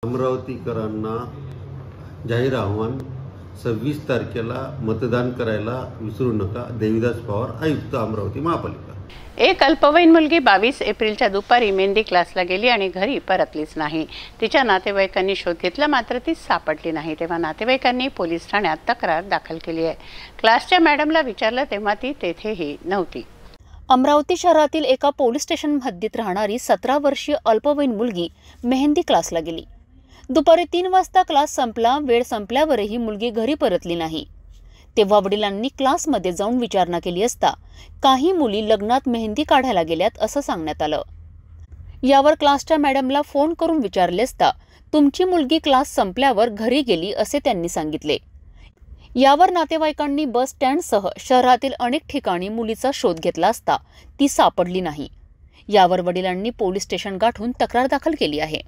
अमरावतीकरांना जाहीर आव्हान 26 तारखेला मतदान करायला विसरू नका. देवीदास पवार, आयुक्त, अमरावती महापालिका. एक अल्पवयीन मुलगी 22 एप्रिलच्या दुपारी मेहंदी क्लासला गेली आणि घरी परतलीच नाही. तिच्या नातेवाईकांनी शोध घेतला, मात्र ती सापडली नाही. तेव्हा नातेवाईकांनी पोलीस ठाण्यात तक्रार दाखल केली आहे. क्लासच्या मॅडमला विचारलं तेव्हा ती तेथेही नव्हती. अमरावती शहरातील एका पोलीस स्टेशन हद्दीत राहणारी 17 वर्षीय अल्पवयीन मुलगी मेहंदी क्लासला गेली. दुपारी 3 वाजता क्लास संपला. वेळ संपल्यावरही मुलगी घरी परतली नाही. तेव्हा वडिलांनी क्लासमध्ये जाऊन विचारणा केली असता काही मुली लग्नात मेहंदी काढायला गेल्यात असं सांगण्यात आलं. यावर क्लासच्या मॅडमला फोन करून विचारले असता तुमची मुलगी क्लास संपल्यावर घरी गेली असे त्यांनी सांगितले. यावर नातेवाईकांनी बस स्टँडसह शहरातील अनेक ठिकाणी मुलीचा शोध घेतला असता ती सापडली नाही. यावर वडिलांनी पोलीस स्टेशन गाठून तक्रार दाखल केली आहे.